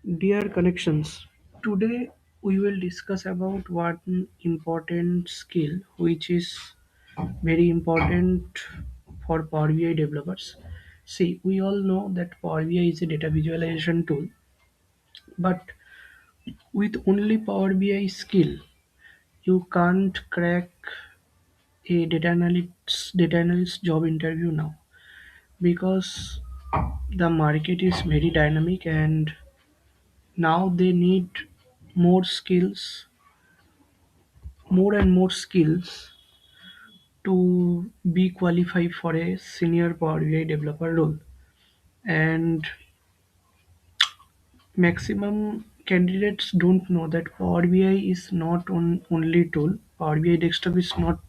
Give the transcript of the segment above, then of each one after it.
Dear connections, today we will discuss about one important skill which is very important for Power BI developers. See, we all know that Power BI is a data visualization tool, but with only Power BI skill, you can't crack a data analyst job interview now because the market is very dynamic and now they need more skills, more and more skills to be qualified for a senior Power BI developer role. And maximum candidates don't know that Power BI is not only tool. Power BI desktop is not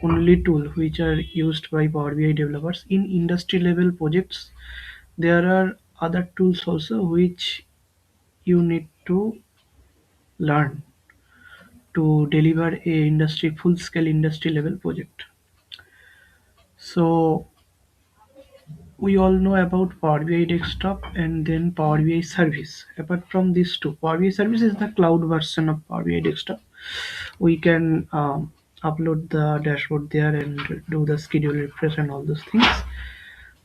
only tool which are used by Power BI developers. In industry level projects, there are other tools also which you need to learn to deliver a industry full scale industry level project. So we all know about Power BI Desktop and then Power BI Service. Apart from these two, Power BI Service is the cloud version of Power BI Desktop. We can upload the dashboard there and do the schedule refresh and all those things.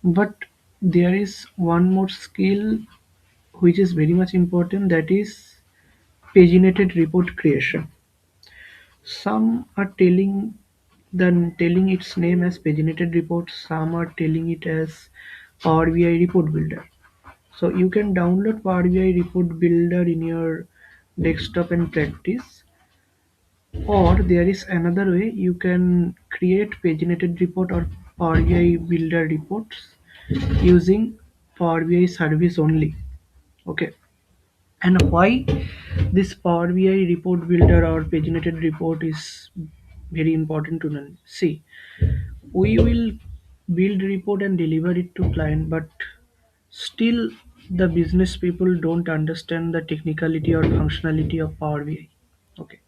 But there is one more skill which is very much important, that is paginated report creation. Some are telling its name as paginated report, some are telling it as Power BI report builder. So you can download Power BI report builder in your desktop and practice, or there is another way you can create paginated report or Power BI builder reports using Power BI service only. Okay. And why this Power BI report builder or paginated report is very important to know. See, we will build report and deliver it to client, but still the business people don't understand the technicality or functionality of Power BI. Okay,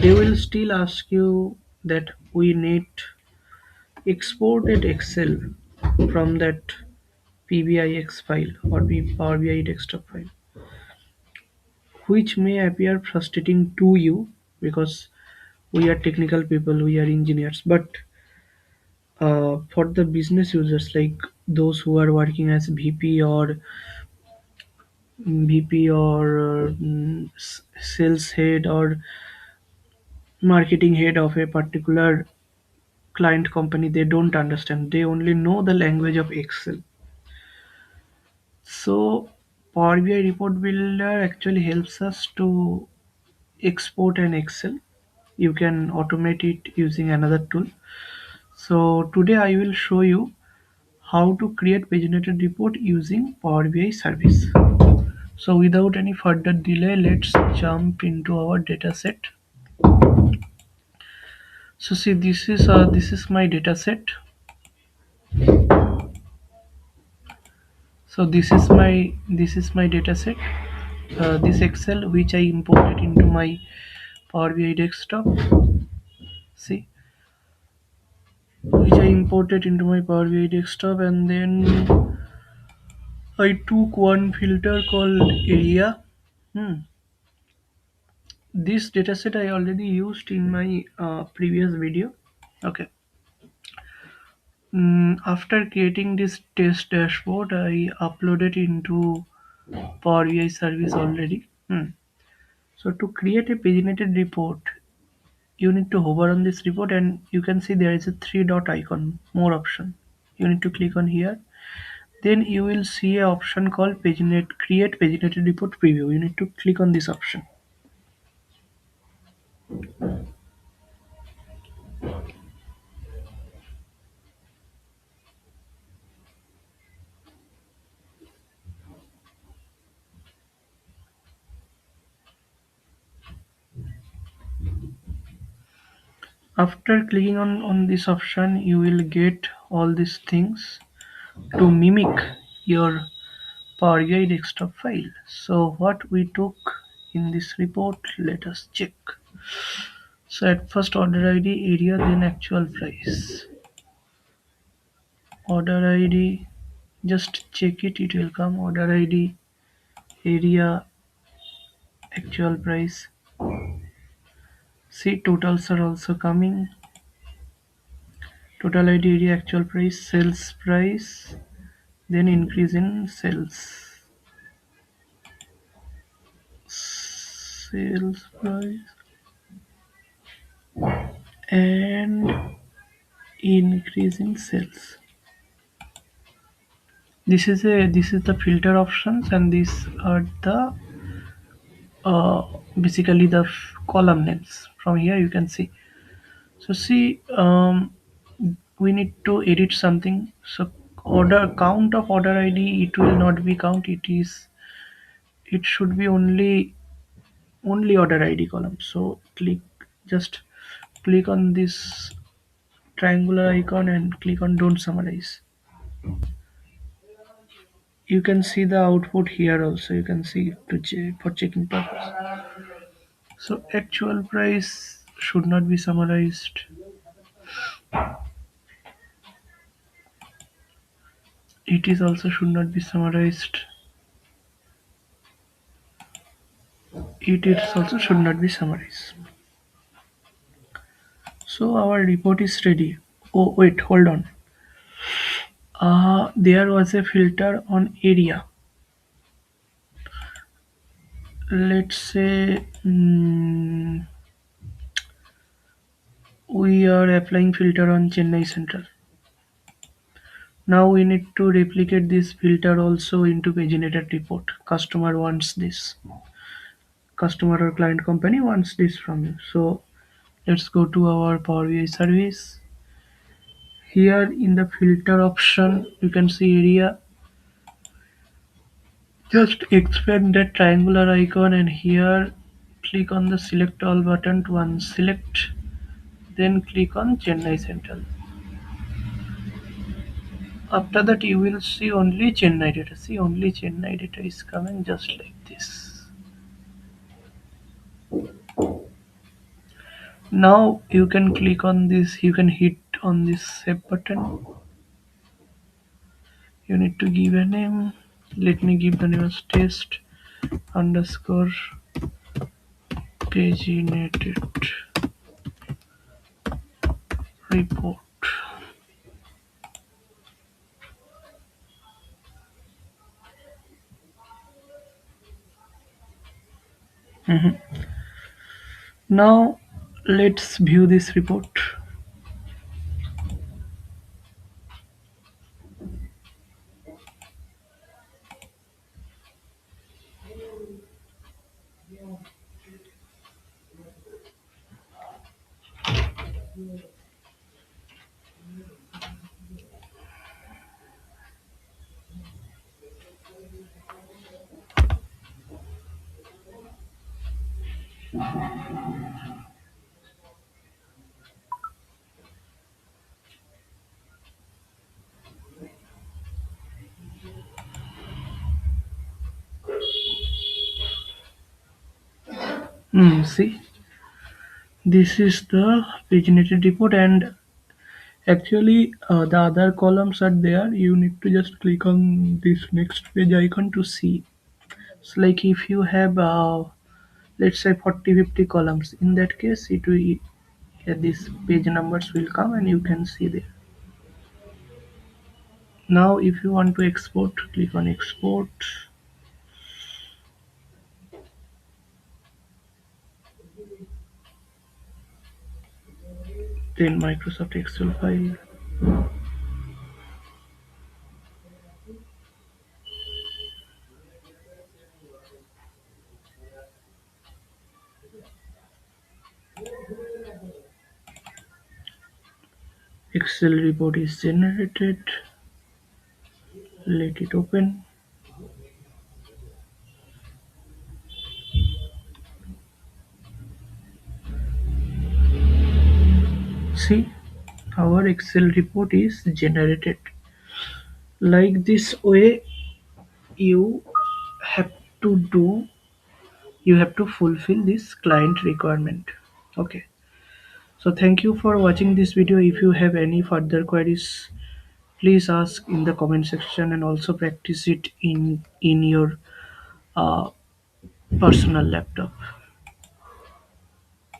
they will still ask you that we need exported Excel from that PBIX file or Power BI desktop file, which may appear frustrating to you because we are technical people, we are engineers, but for the business users like those who are working as VP or sales head or marketing head of a particular client company, they don't understand. They only know the language of Excel. So Power BI report builder actually helps us to export an Excel. You can automate it using another tool. So today I will show you how to create paginated report using Power BI service. So without any further delay, let's jump into our dataset. So see, this is my dataset. So this is my dataset. This Excel which I imported into my Power BI desktop. See, which I imported into my Power BI desktop, and then I took one filter called area. Hmm. This dataset I already used in my previous video. Okay. After creating this test dashboard, I uploaded into Power BI service already. So to create a paginated report, you need to hover on this report and you can see there is a three dot icon, more option. You need to click on here. Then you will see a option called create paginated report preview. You need to click on this option. After clicking on this option, you will get all these things to mimic your Power BI desktop file. So what we took in this report, let us check. So at first order ID, area, then actual price. Order ID, just check it, it will come order ID, area actual price. See, totals are also coming. Total ID area actual price, sales price, then increase in sales price and increase in sales. This is the filter options, and these are the uh, basically the column names. From here you can see. So see, we need to edit something. So order count of order ID, it will not be count. It should be only order ID column. So just click on this triangular icon and click on don't summarize. You can see the output here also. You can see for checking purpose. So actual price should not be summarized. It is also should not be summarized. It is also should not be summarized. So our report is ready. Oh wait, hold on. There was a filter on area. Let's say we are applying filter on Chennai Central. Now we need to replicate this filter also into paginated report. Customer wants this. Customer or client company wants this from you. So let's go to our Power BI service. Here in the filter option, you can see area. Just expand that triangular icon and here click on the select all button to unselect. Then click on Chennai Central. After that you will see only Chennai data. See, only Chennai data is coming just like this. Now you can click on this, you can hit on this save button. You need to give a name. Let me give the name as test underscore paginated report. Now let's view this report. See, this is the paginated report, and actually the other columns are there. You need to just click on this next page icon to see. It's like if you have let's say 40-50 columns, in that case it will these page numbers will come and you can see there. Now if you want to export, click on export. Then Microsoft Excel file. Excel report is generated. Let it open. See, our Excel report is generated. Like this way, you have to do, you have to fulfill this client requirement. Okay. So thank you for watching this video. If you have any further queries, please ask in the comment section and also practice it in your uh, personal laptop.